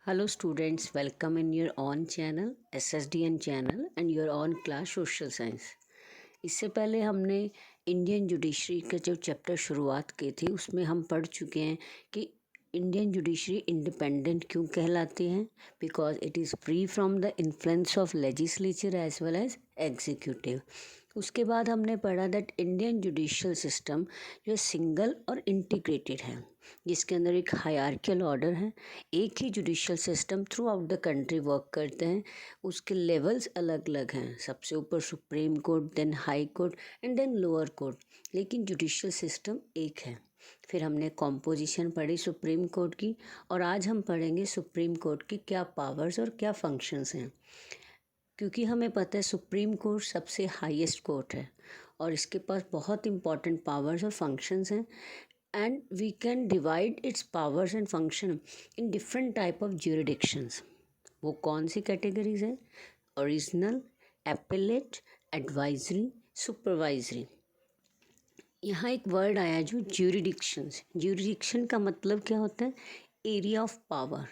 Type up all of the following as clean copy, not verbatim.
Hello students, welcome in your own channel SSDN channel and your own class social science। इससे पहले हमने Indian judiciary का जो chapter शुरुआत की थी उसमें हम पढ़ चुके हैं कि इंडियन जुडिशरी इंडिपेंडेंट क्यों कहलाती हैं, because it is free from the influence of legislature as well as executive. उसके बाद हमने पढ़ा दैट इंडियन जुडिशियल सिस्टम जो सिंगल और इंटीग्रेटेड है, जिसके अंदर एक हायरार्कियल ऑर्डर है। एक ही judicial system throughout the country work करते हैं। उसके लेवल्स अलग अलग हैं, सबसे ऊपर supreme court, then high court and then lower court, लेकिन जुडिशियल सिस्टम एक है। फिर हमने कॉम्पोजिशन पढ़ी सुप्रीम कोर्ट की, और आज हम पढ़ेंगे सुप्रीम कोर्ट की क्या पावर्स और क्या फंक्शंस हैं। क्योंकि हमें पता है सुप्रीम कोर्ट सबसे हाईएस्ट कोर्ट है और इसके पास बहुत इंपॉर्टेंट पावर्स और फंक्शंस हैं, and we can divide its powers and function in different type of jurisdictions. वो कौन सी कैटेगरीज हैं? Original, appellate, advisory, supervisory. यहाँ एक वर्ड आया जो ज्यूरिडिक्शंस। ज्यूरिडिक्शन का मतलब क्या होता है? Area of power.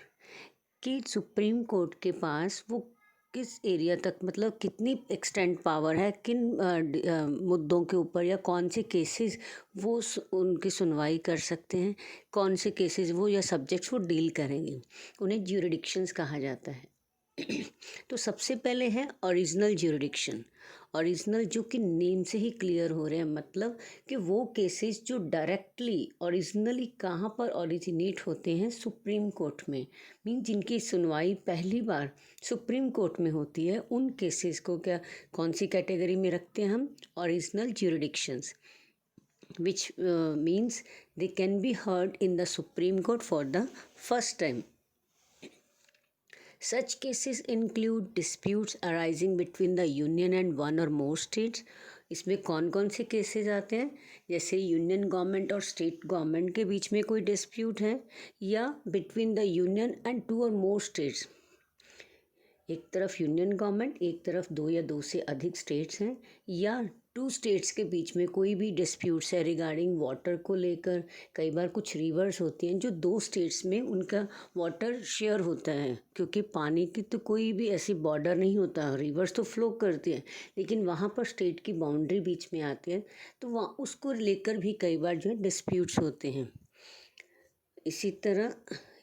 कि सुप्रीम कोर्ट के पास वो किस एरिया तक, मतलब कितनी एक्सटेंड पावर है, किन मुद्दों के ऊपर या कौन से केसेस वो उनकी सुनवाई कर सकते हैं, कौन से केसेस वो या सब्जेक्ट्स वो डील करेंगे, उन्हें ज्यूरिडिक्शंस कहा जाता है। तो सबसे पहले है ओरिजिनल ज्यूरिडिक्शन। ओरिजिनल जो कि नेम से ही क्लियर हो रहे हैं, मतलब कि वो केसेस जो डायरेक्टली ओरिजिनली कहाँ पर ओरिजिनेट होते हैं, सुप्रीम कोर्ट में, मीन जिनकी सुनवाई पहली बार सुप्रीम कोर्ट में होती है, उन केसेस को क्या कौन सी कैटेगरी में रखते हैं हम? Original jurisdictions, which means they can be heard in the Supreme Court for the first time. Such cases include disputes arising between the union and one or more states. इसमें कौन कौन से केसेस आते हैं? जैसे यूनियन गवर्नमेंट और state government के बीच में कोई डिस्प्यूट है, या between the union and two और मोर स्टेट्स। एक तरफ यूनियन गवर्नमेंट, एक तरफ दो या दो से अधिक स्टेट्स हैं, या टू स्टेट्स के बीच में कोई भी डिस्प्यूट्स है रिगार्डिंग वाटर को लेकर। कई बार कुछ रिवर्स होती हैं जो दो स्टेट्स में उनका वाटर शेयर होता है, क्योंकि पानी की तो कोई भी ऐसी बॉर्डर नहीं होता, रिवर्स तो फ्लो करती है, लेकिन वहाँ पर स्टेट की बाउंड्री बीच में आती है, तो वहाँ उसको लेकर भी कई बार जो है डिस्प्यूट्स होते हैं। इसी तरह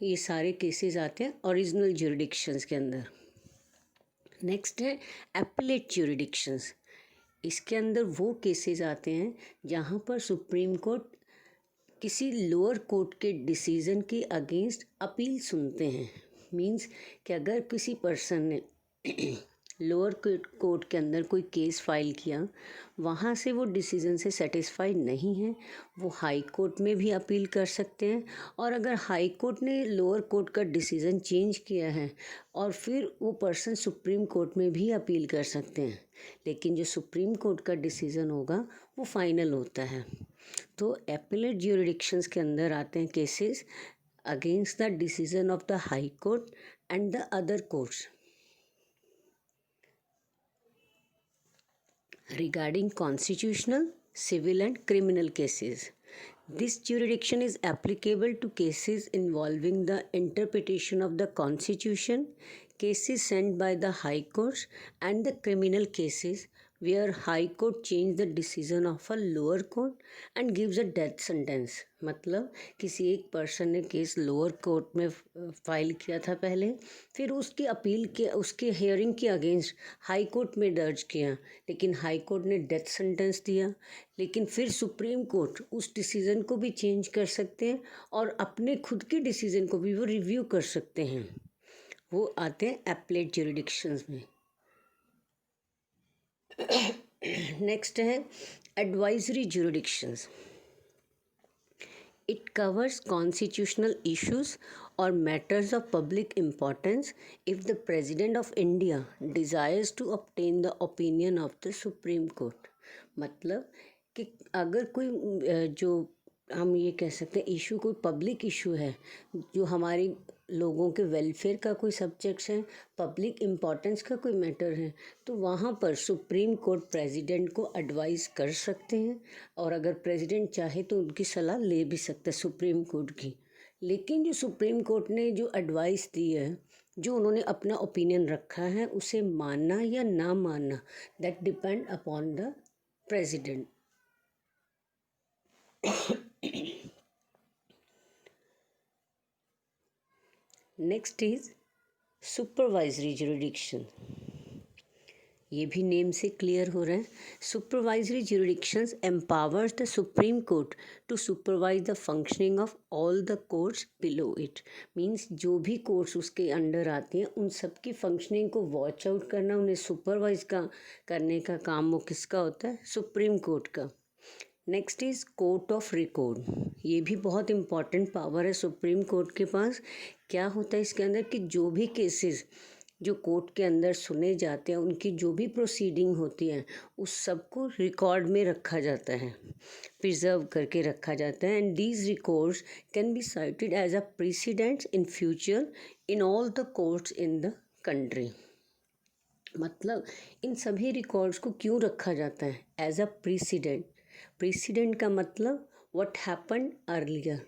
ये सारे केसेस आते हैं ओरिजिनल ज्यूरिडिक्शंस के अंदर। नेक्स्ट है एपेलेट ज्यूरिडिक्शंस। इसके अंदर वो केसेस आते हैं जहाँ पर सुप्रीम कोर्ट किसी लोअर कोर्ट के डिसीजन के अगेंस्ट अपील सुनते हैं। मींस कि अगर किसी पर्सन ने लोअर कोर्ट के अंदर कोई केस फाइल किया, वहाँ से वो डिसीजन से सेटिस्फाइड नहीं है, वो हाई कोर्ट में भी अपील कर सकते हैं, और अगर हाई कोर्ट ने लोअर कोर्ट का डिसीजन चेंज किया है और फिर वो पर्सन सुप्रीम कोर्ट में भी अपील कर सकते हैं, लेकिन जो सुप्रीम कोर्ट का डिसीजन होगा वो फाइनल होता है। तो एपेलेट ज्यूरिडिक्शंस के अंदर आते हैं cases against the decision of the high court and the other courts regarding constitutional, civil and criminal cases. This jurisdiction is applicable to cases involving the interpretation of the Constitution, cases sent by the High Courts, and the criminal cases where High Court change the decision of a lower court and gives a death sentence। मतलब किसी एक person ने case lower court में file किया था पहले, फिर उसकी अपील के उसके हियरिंग के अगेंस्ट हाई कोर्ट में दर्ज किया, लेकिन हाई कोर्ट ने डेथ सेंटेंस दिया, लेकिन फिर सुप्रीम कोर्ट उस डिसीज़न को भी चेंज कर सकते हैं और अपने खुद के डिसीज़न को भी वो रिव्यू कर सकते हैं। वो आते हैं एपेलेट ज्यूरिडिक्शंस में। नेक्स्ट है advisory ज्यूरिडिक्शंस। It covers constitutional issues or matters of public importance if the President of India desires to obtain the opinion of the Supreme Court। मतलब कि अगर कोई जो हम ये कह सकते हैं इशू कोई पब्लिक इशू है, जो हमारी लोगों के वेलफेयर का कोई सब्जेक्ट्स है, पब्लिक इम्पोर्टेंस का कोई मैटर है, तो वहाँ पर सुप्रीम कोर्ट प्रेसिडेंट को एडवाइस कर सकते हैं, और अगर प्रेसिडेंट चाहे तो उनकी सलाह ले भी सकते हैं सुप्रीम कोर्ट की। लेकिन जो सुप्रीम कोर्ट ने जो एडवाइस दी है, जो उन्होंने अपना ओपिनियन रखा है, उसे मानना या ना मानना, that depend upon the president. Next is supervisory jurisdiction. ये भी नेम से क्लियर हो रहा है। Supervisory jurisdictions empowers the supreme court to supervise the functioning of all the courts below it. Means जो भी कोर्ट्स उसके अंडर आते हैं उन सब की फंक्शनिंग को वॉच आउट करना, उन्हें सुपरवाइज करने का काम वो किसका होता है? सुप्रीम कोर्ट का। Next is court of record. ये भी बहुत इम्पॉर्टेंट पावर है सुप्रीम कोर्ट के पास। क्या होता है इसके अंदर कि जो भी केसेस जो कोर्ट के अंदर सुने जाते हैं, उनकी जो भी प्रोसीडिंग होती है, उस सब को रिकॉर्ड में रखा जाता है, प्रिजर्व करके रखा जाता है। And these records can be cited as a precedents in future in all the courts in the country. मतलब इन सभी रिकॉर्ड्स को क्यों रखा जाता है? As a president. प्रेसिडेंट का मतलब व्हाट हैपन्ड अर्लियर,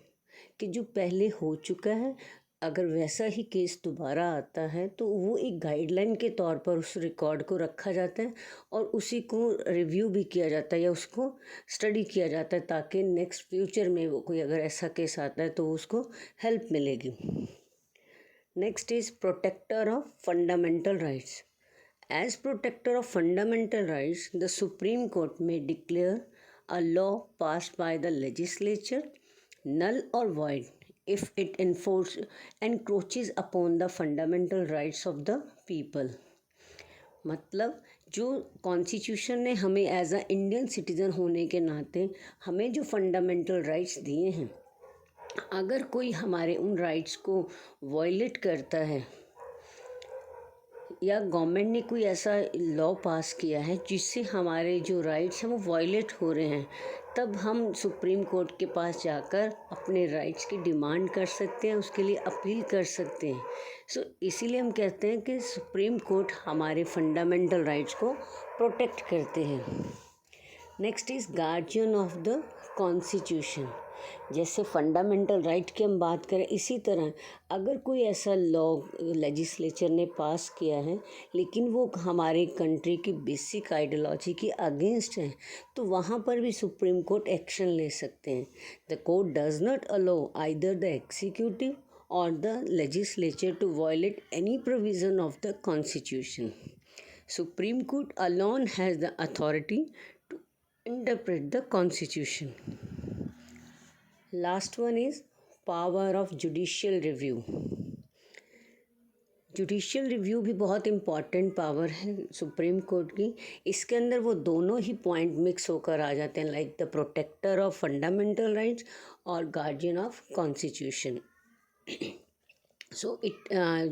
कि जो पहले हो चुका है, अगर वैसा ही केस दोबारा आता है तो वो एक गाइडलाइन के तौर पर उस रिकॉर्ड को रखा जाता है और उसी को रिव्यू भी किया जाता है या उसको स्टडी किया जाता है, ताकि नेक्स्ट फ्यूचर में वो कोई अगर ऐसा केस आता है तो उसको हेल्प मिलेगी। Next is protector of fundamental rights. As protector of fundamental rights, the Supreme Court may declare a law passed by the legislature null or void if it encroaches upon the fundamental rights of the people। मतलब जो constitution ने हमें as a Indian citizen होने के नाते हमें जो fundamental rights दिए हैं, अगर कोई हमारे उन राइट्स को वायलेट करता है या गवर्नमेंट ने कोई ऐसा लॉ पास किया है जिससे हमारे जो राइट्स हैं वो वायलेट हो रहे हैं, तब हम सुप्रीम कोर्ट के पास जाकर अपने राइट्स की डिमांड कर सकते हैं, उसके लिए अपील कर सकते हैं। सो इसीलिए हम कहते हैं कि सुप्रीम कोर्ट हमारे फंडामेंटल राइट्स को प्रोटेक्ट करते हैं। Next is guardian of the constitution. जैसे फंडामेंटल राइट की हम बात करें, इसी तरह अगर कोई ऐसा लॉ लेजिस्लेचर ने पास किया है लेकिन वो हमारे कंट्री की बेसिक आइडियोलॉजी के अगेंस्ट है, तो वहाँ पर भी सुप्रीम कोर्ट एक्शन ले सकते हैं। The court does not allow either the executive और the legislature to violate any provision of the constitution. Supreme court alone has the authority to interpret the constitution। Last one is power of judicial review। Judicial review भी बहुत important power है supreme court की। इसके अंदर वो दोनों ही point mix होकर आ जाते हैं, like the protector of fundamental rights और guardian of constitution. So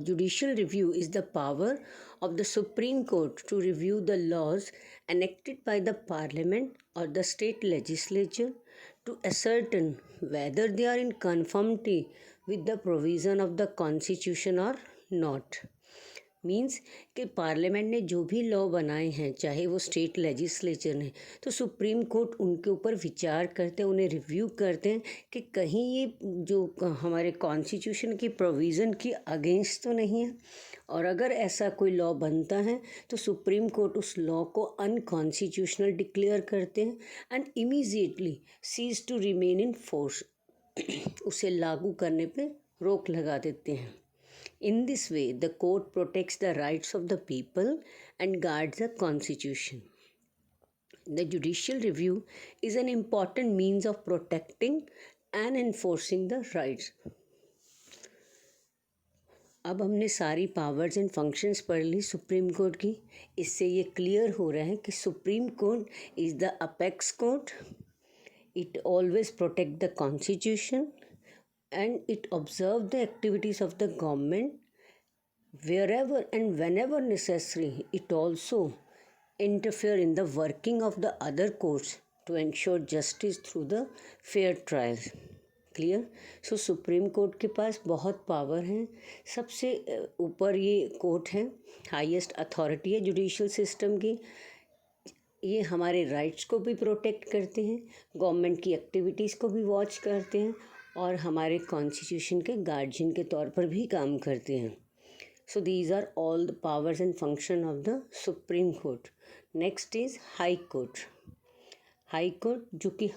judicial review is the power of the Supreme Court to review the laws enacted by the Parliament or the state legislature to ascertain whether they are in conformity with the provision of the Constitution or not। Means कि parliament ने जो भी law बनाए हैं, चाहे वो state legislature ने, तो सुप्रीम कोर्ट उनके ऊपर विचार करते हैं, उन्हें रिव्यू करते हैं कि कहीं ये जो हमारे कॉन्स्टिट्यूशन की प्रोविज़न की अगेंस्ट तो नहीं है। और अगर ऐसा कोई लॉ बनता है तो सुप्रीम कोर्ट उस लॉ को अनकॉन्स्टिट्यूशनल डिक्लेयर करते हैं and immediately cease to remain in force, उसे लागू करने पे रोक लगा देते हैं। In this way, the court protects the rights of the people and guards the constitution। The judicial review is an important means of protecting and enforcing the rights। अब हमने सारी पावर्स एंड फंक्शंस पढ़ ली supreme court की। इससे ये clear हो रहा है कि supreme court is the apex court. It always protect the constitution and it observed the activities of the government wherever and whenever necessary। It also interfere in the working of the other courts to ensure justice through the fair trials। Clear. So supreme court के पास बहुत power है, सबसे ऊपर ये court है, highest authority है judicial system की। ये हमारे राइट्स को भी प्रोटेक्ट करते हैं, गवर्नमेंट की एक्टिविटीज़ को भी वॉच करते हैं और हमारे कॉन्स्टिट्यूशन के गार्जियन के तौर पर भी काम करते हैं। So these are all the powers and function of the supreme court. Next is high court. High court जो कि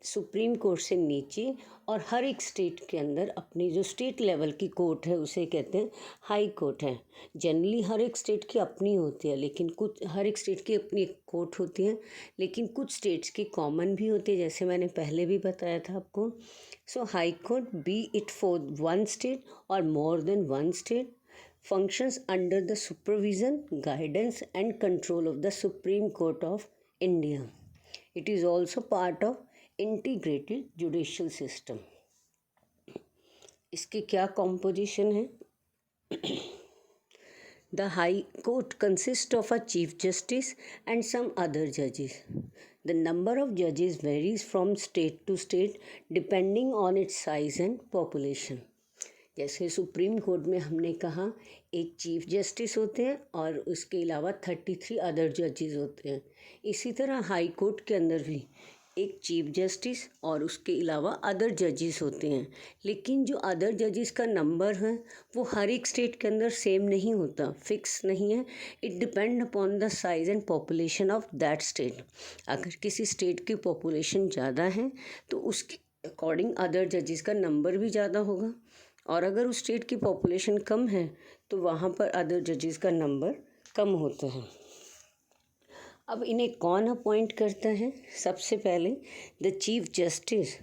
सुप्रीम कोर्ट से नीचे और हर एक स्टेट के अंदर अपनी जो स्टेट लेवल की कोर्ट है उसे कहते हैं हाई कोर्ट है। जनरली हर एक स्टेट की अपनी होती है, लेकिन कुछ हर एक स्टेट की अपनी एक कोर्ट होती है, लेकिन कुछ स्टेट्स की कॉमन भी होती है, जैसे मैंने पहले भी बताया था आपको। So high court be it for one state और more than one state functions under the supervision, guidance and control of the Supreme Court of India. It is also part of integrated judicial system. इसकी क्या composition है? The High Court consists of a Chief Justice and some other judges. The number of judges varies from state to state depending on its size and population. जैसे supreme court में हमने कहा एक chief justice होते हैं और उसके अलावा 33 अदर जजेस होते हैं। इसी तरह हाई कोर्ट के अंदर भी एक चीफ जस्टिस और उसके अलावा अदर जजेस होते हैं, लेकिन जो अदर जजेस का नंबर है वो हर एक स्टेट के अंदर सेम नहीं होता, फिक्स नहीं है। It depend upon the size and population of that state. अगर किसी स्टेट की पॉपुलेशन ज़्यादा है तो उसके अकॉर्डिंग अदर जजेस का नंबर भी ज़्यादा होगा, और अगर उस स्टेट की पॉपुलेशन कम है तो वहाँ पर अदर जजेस का नंबर कम होता है। अब इन्हें कौन अपॉइंट करता है? सबसे पहले the chief justice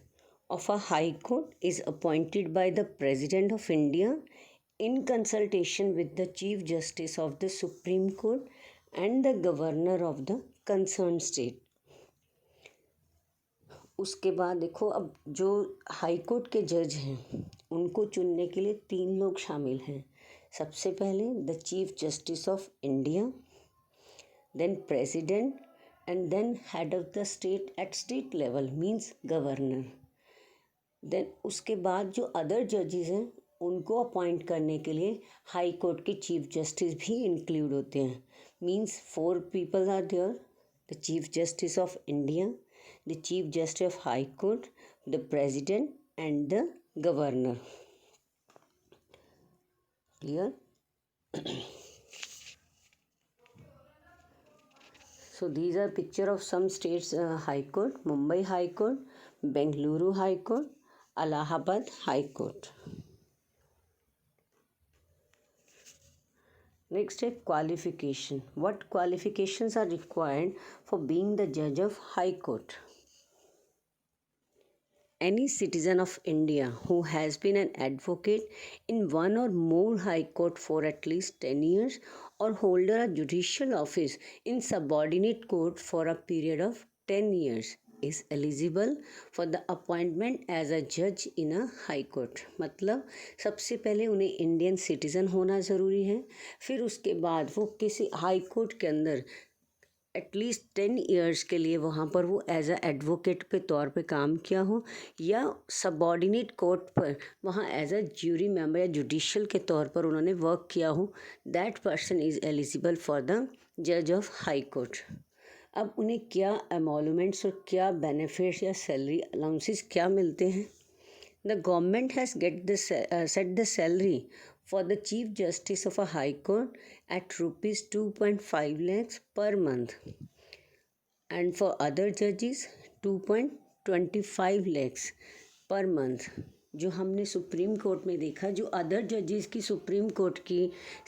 of a high court is appointed by the president of India in consultation with the chief justice of the supreme court and the governor of the concern state. उसके बाद देखो, अब जो high court के जज हैं उनको चुनने के लिए 3 लोग शामिल हैं। सबसे पहले the chief justice of India, then president and then head of the state at state level means governor. Then उसके बाद जो अदर जजेस हैं उनको अपॉइंट करने के लिए हाई कोर्ट के चीफ जस्टिस भी इंक्लूड होते हैं। Means 4 people are there, the chief justice of India, the Chief Justice of High Court, the President and the Governor. Clear? So these are picture of some states High Court: Mumbai High Court, Bengaluru High Court, Allahabad High Court. Next is qualification. What qualifications are required for being the judge of High Court? Any citizen of India who has been an advocate in one or more high court for at least 10 years or holder a judicial office in subordinate court for a period of 10 years is eligible for the appointment as a judge in a high court. मतलब सबसे पहले उन्हें Indian citizen होना ज़रूरी है, फिर उसके बाद वो किसी हाई कोर्ट के अंदर एटलीस्ट 10 ईयर्स के लिए वहाँ पर वो एज अ एडवोकेट के तौर पे काम किया हो, या सबॉर्डिनेट कोर्ट पर वहाँ एज अ ज्यूरी मेंबर या जुडिशियल के तौर पर उन्होंने वर्क किया हो। That person is eligible for the जज ऑफ हाई कोर्ट। अब उन्हें क्या एमोलूमेंट्स और क्या बेनिफिट्स या सैलरी अलाउंसेस क्या मिलते हैं? The government has set the salary for the Chief Justice of a High Court at rupees 2.5 lakhs per month, and for other judges 2.25 lakhs per month। जो हमने सुप्रीम कोर्ट में देखा, जो other जजेस की सुप्रीम कोर्ट की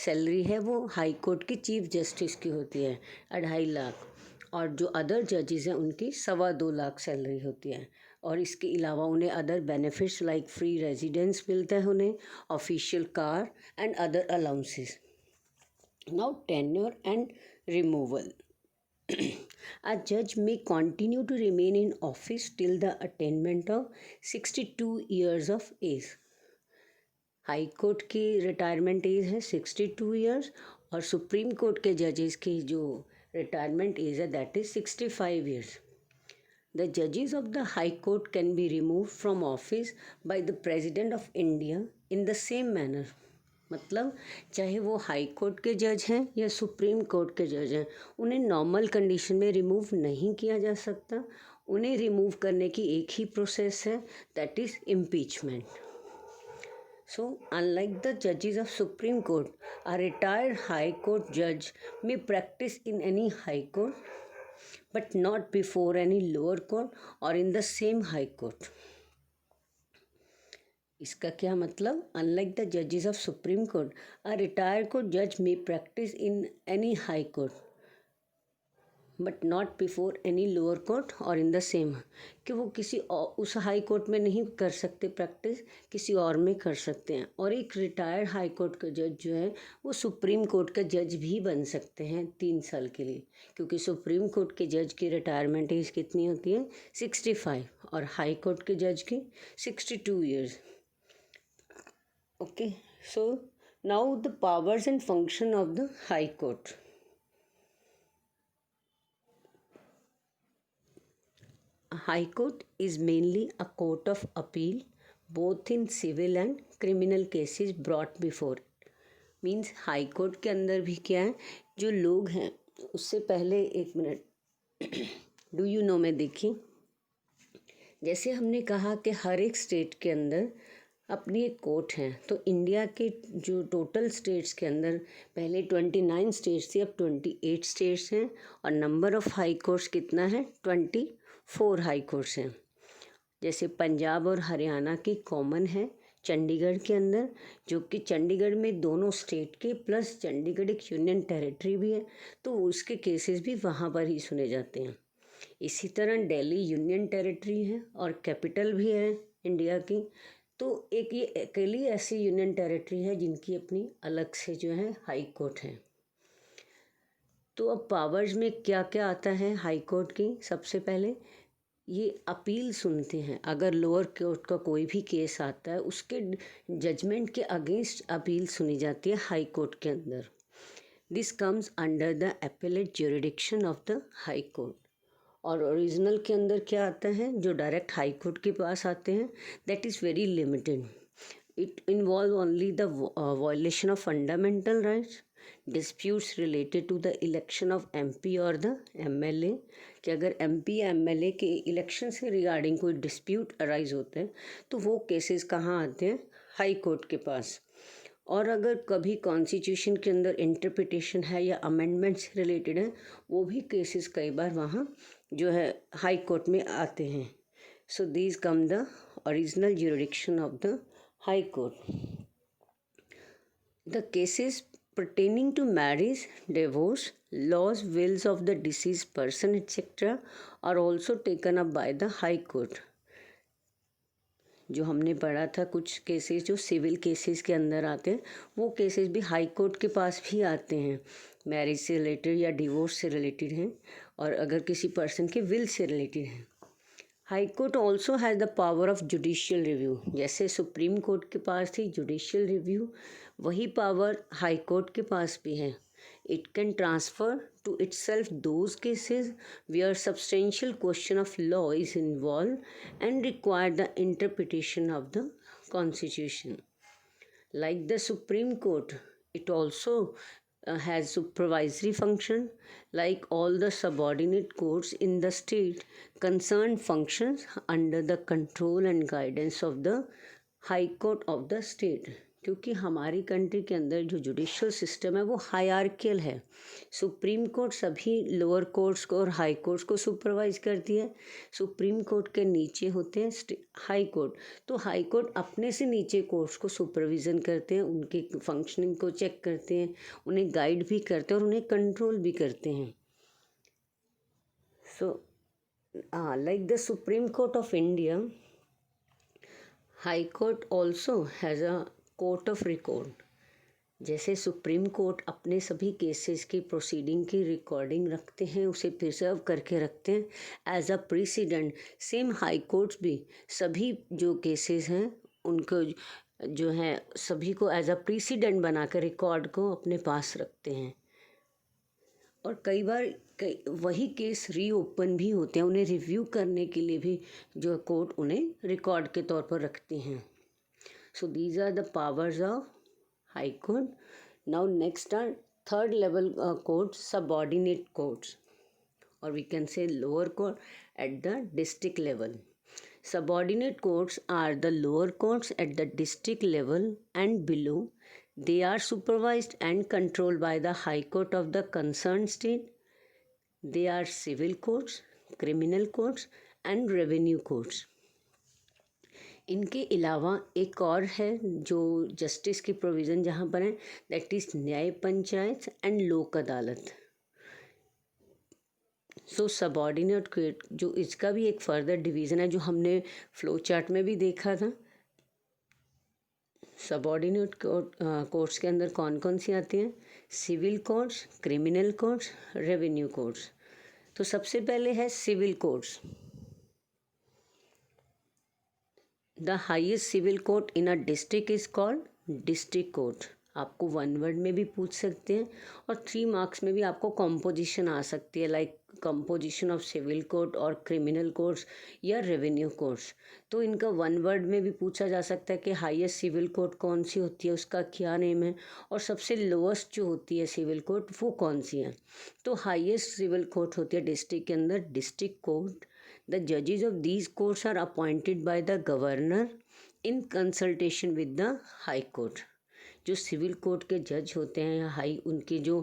salary है वो हाई कोर्ट की चीफ जस्टिस की होती है 2.5 लाख, और जो अदर जजेस हैं उनकी 2.25 लाख सैलरी होती है। और इसके अलावा उन्हें other benefits like free residence मिलता है, उन्हें official car and other allowances. Now tenure and removal. A judge may continue to remain in office till the attainment of 62 years of age. High court की retirement age है 62 years, और supreme court के जजेस की जो retirement age है that is 65 years. The judges of the High Court can be removed from office by the President of India in the same manner. मतलब चाहे वो हाई कोर्ट के जज हैं या सुप्रीम कोर्ट के जज हैं, उन्हें नॉर्मल कंडीशन में रिमूव नहीं किया जा सकता, उन्हें रिमूव करने की एक ही प्रोसेस है, that is impeachment. So, unlike the judges of Supreme Court, a retired High Court judge may practice in any High Court, but not before any lower court or in the same High Court. इसका क्या मतलब? Unlike the judges of Supreme Court, a retired court judge may practice in any High Court, but not before any lower court और in the same, कि वो किसी उस high court में नहीं कर सकते प्रैक्टिस, किसी और में कर सकते हैं. और एक रिटायर्ड हाई कोर्ट का जज जो है वो सुप्रीम कोर्ट का जज भी बन सकते हैं 3 साल के लिए, क्योंकि सुप्रीम कोर्ट के जज की रिटायरमेंट एज कितनी होती है? 65, और हाई कोर्ट के जज की 62 years. Okay, so now the powers and function of the high court. High Court is mainly a court of appeal both in civil and criminal cases brought before it. Means high court के अंदर भी क्या है, जो लोग हैं, उससे पहले एक मिनट डू यू नो में देखिए, जैसे हमने कहा कि हर एक स्टेट के अंदर अपनी एक कोर्ट है, तो इंडिया के जो टोटल स्टेट्स के अंदर पहले 29 स्टेट्स थी, अब 28 स्टेट्स हैं, और नंबर ऑफ़ हाई कोर्ट्स कितना है? 24 हाई कोर्ट्स हैं. जैसे पंजाब और हरियाणा की कॉमन है चंडीगढ़ के अंदर, जो कि चंडीगढ़ में दोनों स्टेट के प्लस चंडीगढ़ एक यूनियन टेरिटरी भी है, तो उसके केसेस भी वहाँ पर ही सुने जाते हैं. इसी तरह दिल्ली यूनियन टेरिटरी है और कैपिटल भी है इंडिया की, तो एक ये अकेली ऐसी यूनियन टेरिटरी है जिनकी अपनी अलग से जो है हाई कोर्ट है. तो अब पावर्स में क्या क्या आता है हाई कोर्ट की? सबसे पहले ये अपील सुनते हैं. अगर लोअर कोर्ट का कोई भी केस आता है, उसके जजमेंट के अगेंस्ट अपील सुनी जाती है हाई कोर्ट के अंदर. This comes under the appellate jurisdiction of the high court. और ओरिजिनल के अंदर क्या आता है, जो डायरेक्ट हाई कोर्ट के पास आते हैं, that is very limited. It involve only the violation of fundamental rights, disputes related to the election of MP और द एमएलए, कि अगर एमपी या एमएलए के इलेक्शन से रिगार्डिंग कोई डिस्प्यूट अराइज होते हैं तो वो केसेस कहाँ आते हैं? हाई कोर्ट के पास. और अगर कभी कॉन्स्टिट्यूशन के अंदर इंटरप्रिटेशन है या अमेंडमेंट से रिलेटेड है, वो भी केसेस कई बार वहाँ जो है हाई कोर्ट में आते हैं. So these come the original jurisdiction of the high court. The cases pertaining to marriage, divorce, laws, wills of the deceased person, etc. are also taken up by the High Court. जो हमने पढ़ा था कुछ cases जो civil cases के अंदर आते हैं, वो केसेस भी हाई कोर्ट के पास भी आते हैं, मैरिज से रिलेटेड या डिवोर्स से रिलेटेड हैं, और अगर किसी पर्सन के विल से रिलेटेड हैं. High court also has the power of judicial review. जैसे सुप्रीम कोर्ट के पास थी जुडिशियल रिव्यू, वही पावर हाई कोर्ट के पास भी है. It can transfer to itself those cases where substantial question of law is involve and require the interpretation of the constitution. Like the supreme court, it also has supervisory function. Like all the subordinate courts in the state, concerned functions under the control and guidance of the High Court of the state. क्योंकि हमारी country के अंदर जो judicial system है वो hierarchical है. Supreme court सभी lower courts को और हाई कोर्ट्स को सुपरवाइज करती है. सुप्रीम कोर्ट के नीचे होते हैं हाई कोर्ट, तो हाई कोर्ट अपने से नीचे कोर्ट्स को सुपरविज़न करते हैं, उनके फंक्शनिंग को चेक करते हैं, उन्हें गाइड भी करते हैं और उन्हें कंट्रोल भी करते हैं. So like the supreme court of India, high court also has a court of record. जैसे सुप्रीम कोर्ट अपने सभी केसेस की प्रोसीडिंग की रिकॉर्डिंग रखते हैं, उसे प्रिजर्व करके रखते हैं as a president. Same high courts भी सभी जो केसेस हैं उनको जो है सभी को एज अ प्रेसिडेंट बनाकर रिकॉर्ड को अपने पास रखते हैं. और कई बार वही केस रीओपन भी होते हैं, उन्हें रिव्यू करने के लिए भी जो कोर्ट उन्हें रिकॉर्ड के तौर पर रखती हैं. So these are the powers of High Court. Now next are third level courts, subordinate courts, or we can say lower court at the district level. Subordinate courts are the lower courts at the district level and below. They are supervised and controlled by the High Court of the concerned state. They are civil courts, criminal courts and revenue courts. इनके अलावा एक और है जो justice की provision जहाँ पर है, दैट इज़ न्याय पंचायत एंड लोक अदालत. सो सबॉर्डिनेट कोर्ट जो इसका भी एक फर्दर डिवीज़न है जो हमने फ्लो चार्ट में भी देखा था. सबॉर्डिनेट कोर्ट्स के अंदर कौन कौन सी आती हैं? Civil courts, criminal courts, revenue courts. तो सबसे पहले है civil courts. The highest civil court in a district is called district court. आपको वन वर्ड में भी पूछ सकते हैं और 3 मार्क्स में भी आपको कॉम्पोजिशन आ सकती है, like composition of civil court और क्रिमिनल कोर्ट्स या रेवेन्यू कोर्ट्स. तो इनका वन वर्ड में भी पूछा जा सकता है कि हाईएस्ट सिविल कोर्ट कौन सी होती है, उसका क्या नेम है, और सबसे लोएस्ट जो होती है सिविल कोर्ट वो कौन सी है. तो हाईएस्ट सिविल कोर्ट होती है डिस्ट्रिक्ट के अंदर district court. The judges of these courts are appointed by the governor in consultation with the high court. जो सिविल कोर्ट के जज होते हैं या उनके जो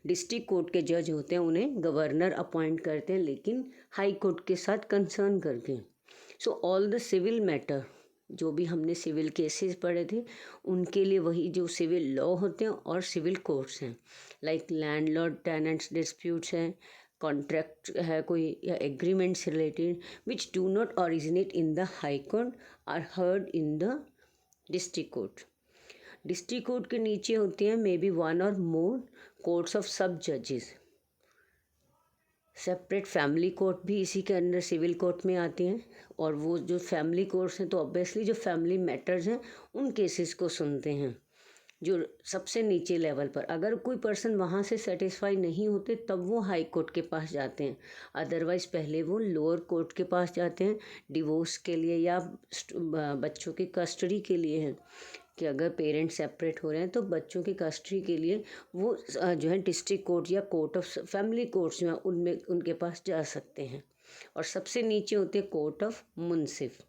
डिस्ट्रिक्ट कोर्ट के जज होते हैं उन्हें गवर्नर अपॉइंट करते हैं, लेकिन हाई कोर्ट के साथ कंसर्न करके. So all the civil matter जो भी हमने सिविल केसेस पढ़े थे उनके लिए वही जो सिविल लॉ होते हैं और सिविल कोर्ट्स हैं, लाइक लैंडलॉर्ड टेनेंट्स डिस्प्यूट्स हैं, कॉन्ट्रैक्ट है कोई या एग्रीमेंट से related which do not originate in the high court are heard in the district court. District court के नीचे होती हैं मे बी 1 और मोर कोर्ट्स ऑफ सब जजेस. सेपरेट फैमिली कोर्ट भी इसी के अंदर सिविल कोर्ट में आती हैं, और वो जो फैमिली कोर्ट्स हैं तो ऑब्वियसली जो फैमिली मैटर्स हैं उन केसेस को सुनते हैं जो सबसे नीचे लेवल पर. अगर कोई पर्सन वहाँ से सेटिस्फाई नहीं होते तब वो हाई कोर्ट के पास जाते हैं, अदरवाइज़ पहले वो लोअर कोर्ट के पास जाते हैं डिवोर्स के लिए या बच्चों की कस्टडी के लिए है कि अगर पेरेंट्स सेपरेट हो रहे हैं तो बच्चों की कस्टडी के लिए वो जो है डिस्ट्रिक्ट कोर्ट या कोर्ट ऑफ फैमिली कोर्ट्स जो हैं उनमें उनके पास जा सकते हैं. और सबसे नीचे होती है कोर्ट ऑफ मुंसिफ.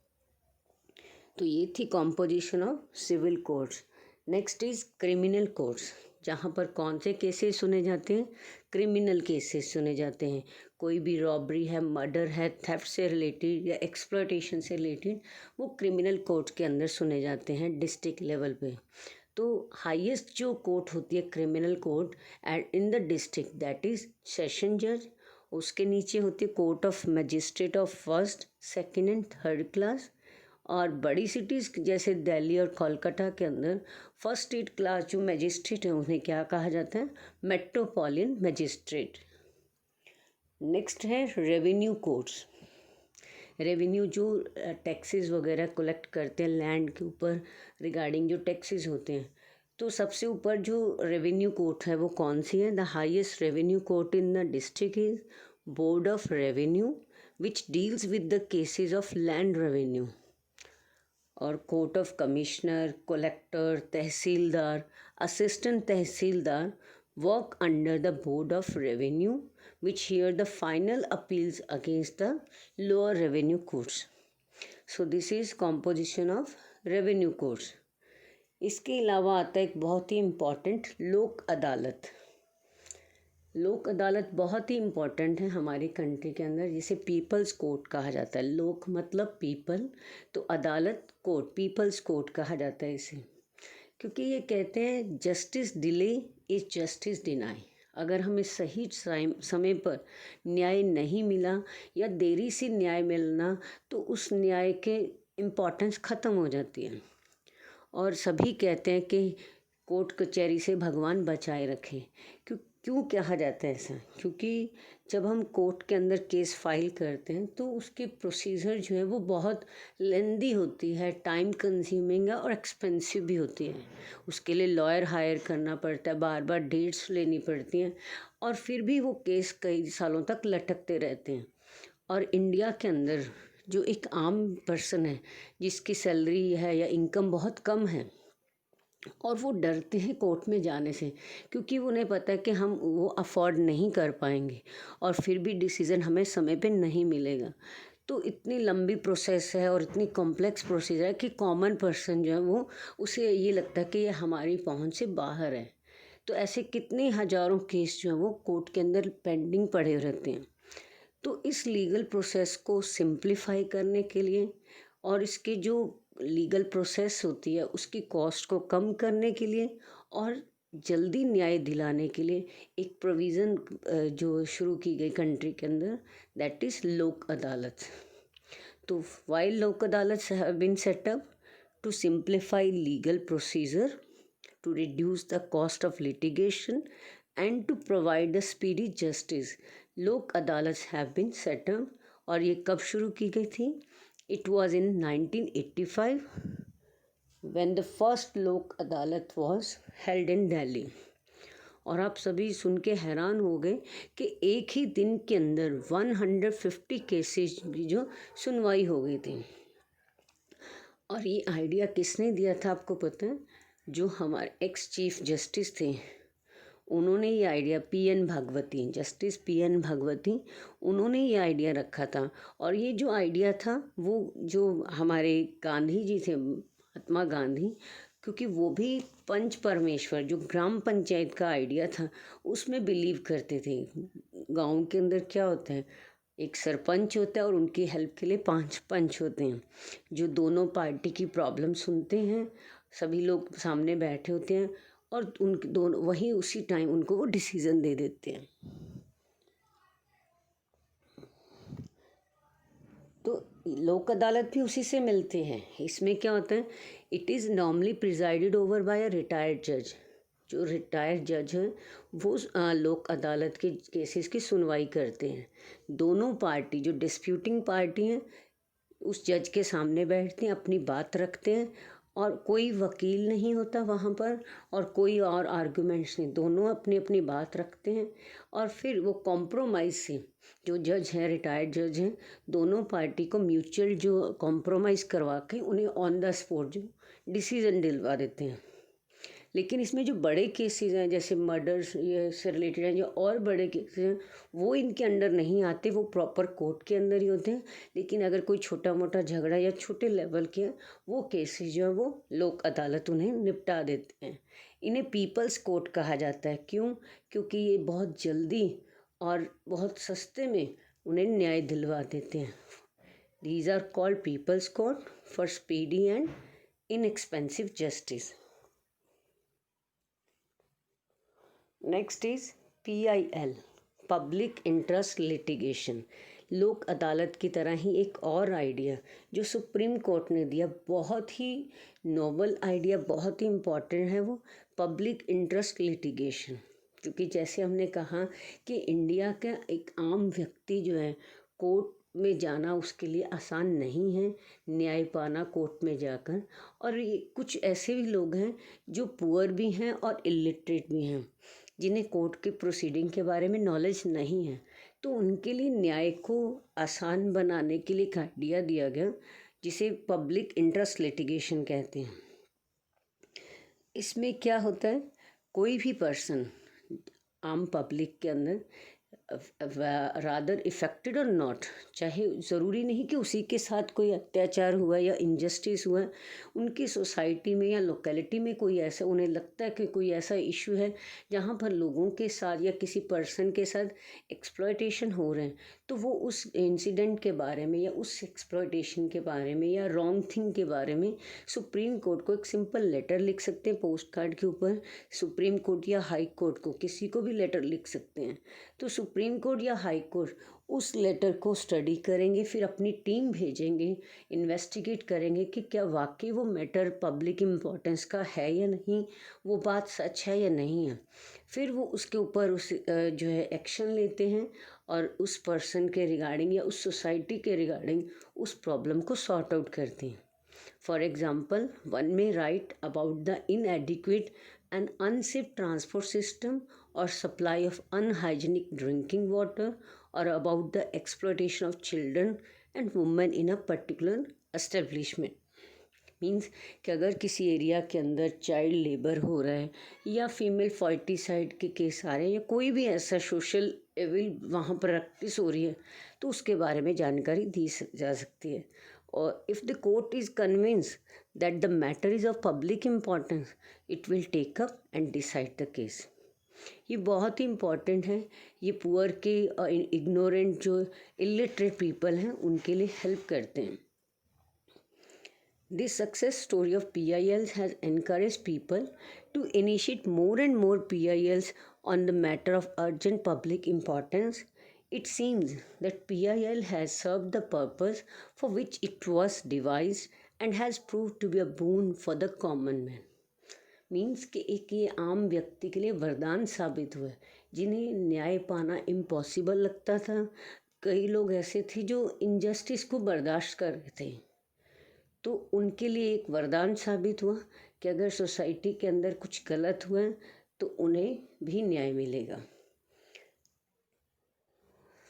तो ये थी composition of civil courts. Next is criminal courts, जहाँ पर कौन से केसेस सुने जाते हैं? क्रिमिनल केसेस सुने जाते हैं. कोई भी रॉबरी है, मर्डर है, थेफ्ट से रिलेटेड या एक्सप्लॉयटेशन से रिलेटेड वो क्रिमिनल कोर्ट के अंदर सुने जाते हैं डिस्ट्रिक्ट लेवल पे. तो हाईएस्ट जो कोर्ट होती है criminal court and in the district that is session जज. उसके नीचे होती है court of magistrate of first, second and third class. और बड़ी सिटीज़ जैसे दिल्ली और कोलकाता के अंदर फर्स्ट स्टेट क्लास जो मजिस्ट्रेट हैं उन्हें क्या कहा जाता है? Metropolitan magistrate. नेक्स्ट है रेवेन्यू कोर्ट्स. रेवेन्यू जो टैक्सेस वगैरह कलेक्ट करते हैं लैंड के ऊपर रिगार्डिंग जो टैक्सेस होते हैं, तो सबसे ऊपर जो रेवेन्यू कोर्ट है वो कौन सी है? The highest revenue court in the district is board of revenue which deals with the cases of land revenue. और court of commissioner, collector, tehsildar, assistant tehsildar work under the board of revenue which hear the final appeals against the lower revenue courts. So this is composition of revenue courts. इसके अलावा आता है एक बहुत ही important लोक अदालत. लोक अदालत बहुत ही इम्पॉर्टेंट है हमारी कंट्री के अंदर, जिसे पीपल्स कोर्ट कहा जाता है. लोक मतलब पीपल, तो अदालत कोर्ट, पीपल्स कोर्ट कहा जाता है इसे, क्योंकि ये कहते हैं justice delay is justice deny. अगर हमें सही समय पर न्याय नहीं मिला या देरी से न्याय मिलना तो उस न्याय के इम्पोर्टेंस ख़त्म हो जाती है. और सभी कहते हैं कि कोर्ट कचहरी से भगवान बचाए रखे. क्यों कहा जाता है ऐसा? क्योंकि जब हम कोर्ट के अंदर केस फाइल करते हैं तो उसकी प्रोसीजर जो है वो बहुत लेंदी होती है, टाइम कंज्यूमिंग है और एक्सपेंसिव भी होती है. उसके लिए लॉयर हायर करना पड़ता है, बार बार डेट्स लेनी पड़ती हैं, और फिर भी वो केस कई सालों तक लटकते रहते हैं. और इंडिया के अंदर जो एक आम पर्सन है जिसकी सैलरी है या इनकम बहुत कम है, और वो डरते हैं कोर्ट में जाने से, क्योंकि उन्हें पता है कि हम वो अफोर्ड नहीं कर पाएंगे और फिर भी डिसीज़न हमें समय पे नहीं मिलेगा। तो इतनी लंबी प्रोसेस है और इतनी कॉम्प्लेक्स प्रोसीजर है कि कॉमन पर्सन जो है वो उसे ये लगता है कि ये हमारी पहुंच से बाहर है। तो ऐसे कितने हजारों केस जो हैं वो कोर्ट के अंदर पेंडिंग पड़े रहते हैं। तो इस लीगल प्रोसेस को सिंप्लीफाई करने के लिए और इसके जो लीगल प्रोसेस होती है उसकी कॉस्ट को कम करने के लिए और जल्दी न्याय दिलाने के लिए एक प्रोविज़न जो शुरू की गई कंट्री के अंदर, दैट इज़ लोक अदालत। तो while Lok Adalat have been set up to simplify legal procedure, to reduce the cost of litigation and to provide a speedy justice. लोक अदालत have been set up। और ये कब शुरू की गई थी? It was in 1985 when the first लोक अदालत was held in Delhi। और आप सभी सुन के हैरान हो गए कि एक ही दिन के अंदर 150 केसेस की जो सुनवाई हो गई थी। और ये आइडिया किसने दिया था आपको पता है? जो हमारे एक्स चीफ जस्टिस थे, उन्होंने ये आइडिया, पीएन भागवती, जस्टिस पीएन भागवती, उन्होंने ये आइडिया रखा था। और ये जो आइडिया था वो जो हमारे गांधी जी थे, महात्मा गांधी, क्योंकि वो भी पंच परमेश्वर जो ग्राम पंचायत का आइडिया था उसमें बिलीव करते थे। गांव के अंदर क्या होता है, एक सरपंच होता है और उनकी हेल्प के लिए 5 पंच होते हैं जो दोनों पार्टी की प्रॉब्लम सुनते हैं। सभी लोग सामने बैठे होते हैं और उन दोनों वही उसी टाइम उनको वो डिसीजन दे देते हैं। तो लोक अदालत भी उसी से मिलते हैं। इसमें क्या होता है, it is normally presided over by a retired जज। जो रिटायर्ड जज हैं वो लोक अदालत के केसेस की सुनवाई करते हैं। दोनों पार्टी जो डिस्प्यूटिंग पार्टी हैं उस जज के सामने बैठते हैं, अपनी बात रखते हैं और कोई वकील नहीं होता वहाँ पर और कोई और आर्गूमेंट्स नहीं, दोनों अपनी अपनी बात रखते हैं और फिर वो कॉम्प्रोमाइज़ से, जो जज हैं रिटायर्ड जज हैं, दोनों पार्टी को म्यूचुअल जो कॉम्प्रोमाइज़ करवा के उन्हें ऑन द स्पॉट जो डिसीज़न दिलवा देते हैं। लेकिन इसमें जो बड़े केसेस हैं जैसे मर्डर्स ये से रिलेटेड हैं, जो और बड़े केसेस हैं वो इनके अंडर नहीं आते, वो प्रॉपर कोर्ट के अंदर ही होते हैं। लेकिन अगर कोई छोटा मोटा झगड़ा या छोटे लेवल के हैं वो केसेस जो है वो लोक अदालत उन्हें निपटा देते हैं। इन्हें पीपल्स कोर्ट कहा जाता है। क्यों? क्योंकि ये बहुत जल्दी और बहुत सस्ते में उन्हें न्याय दिलवा देते हैं। These are called people's court for speedy and inexpensive justice. Next is PIL, public interest litigation. Lok Adalat की तरह ही एक और आइडिया जो सुप्रीम कोर्ट ने दिया, बहुत ही नोबल आइडिया, बहुत ही इम्पॉर्टेंट है, वो पब्लिक इंटरेस्ट लिटिगेशन। क्योंकि जैसे हमने कहा कि इंडिया का एक आम व्यक्ति जो है कोर्ट में जाना उसके लिए आसान नहीं है, न्याय पाना कोर्ट में जाकर। और ये कुछ ऐसे भी लोग हैं जो पुअर भी हैं और इलिटरेट भी हैं, जिन्हें कोर्ट के प्रोसीडिंग के बारे में नॉलेज नहीं है। तो उनके लिए न्याय को आसान बनाने के लिए एक आइडिया दिया गया जिसे पब्लिक इंटरेस्ट लिटिगेशन कहते हैं। इसमें क्या होता है, कोई भी पर्सन आम पब्लिक के अंदर रादर इफेक्टेड और नॉट, चाहे ज़रूरी नहीं कि उसी के साथ कोई अत्याचार हुआ या इंजस्टिस हुआ, उनकी सोसाइटी में या लोकेलिटी में कोई ऐसा उन्हें लगता है कि कोई ऐसा इशू है जहाँ पर लोगों के साथ या किसी पर्सन के साथ एक्सप्लॉयटेशन हो रहे हैं, तो वो उस इंसिडेंट के बारे में या उस एक्सप्लॉयटेशन के बारे में या रॉन्ग थिंग के बारे में सुप्रीम कोर्ट को एक सिंपल लेटर लिख सकते हैं पोस्ट कार्ड के ऊपर। सुप्रीम कोर्ट या हाई कोर्ट को किसी को भी लेटर लिख सकते हैं। तो सुप्रीम कोर्ट या हाई कोर्ट उस लेटर को स्टडी करेंगे, फिर अपनी टीम भेजेंगे, इन्वेस्टिगेट करेंगे कि क्या वाकई वो मैटर पब्लिक इम्पोर्टेंस का है या नहीं, वो बात सच है या नहीं है। फिर वो उसके ऊपर उस जो है एक्शन लेते हैं और उस पर्सन के रिगार्डिंग या उस सोसाइटी के रिगार्डिंग उस प्रॉब्लम को सॉर्ट आउट करते हैं। For example, one may write about the inadequate and unsafe transport system or supply of unhygienic drinking water or about the exploitation of children and women in a particular establishment. Means कि अगर किसी area के अंदर child labour हो रहा है या female फॉर्टिसाइड के केस आ रहे हैं या कोई भी ऐसा सोशल एविल वहाँ पर प्रैक्टिस हो रही है तो उसके बारे में जानकारी दी जा सकती है। और if the court is convince that the matter is of public importance it will take up and decide the case. ये बहुत ही इम्पॉर्टेंट है। ये पुअर के इग्नोरेंट जो इलिटरेट पीपल हैं उनके लिए हेल्प करते हैं। This success story of PILs has encouraged people to initiate more and more PILs on the matter of urgent public importance. It seems that PIL has served the purpose for which it was devised and has proved to be a boon for the common man. Means कि एक ये आम व्यक्ति के लिए वरदान साबित हुआ है। जिन्हें न्याय पाना इम्पॉसिबल लगता था, कई लोग ऐसे थे जो इनजस्टिस को बर्दाश्त कर रहे थे, तो उनके लिए एक वरदान साबित हुआ कि अगर सोसाइटी के अंदर कुछ गलत हुआ तो उन्हें भी न्याय मिलेगा।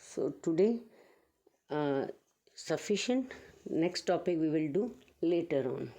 So today sufficient. Next topic we will do later on.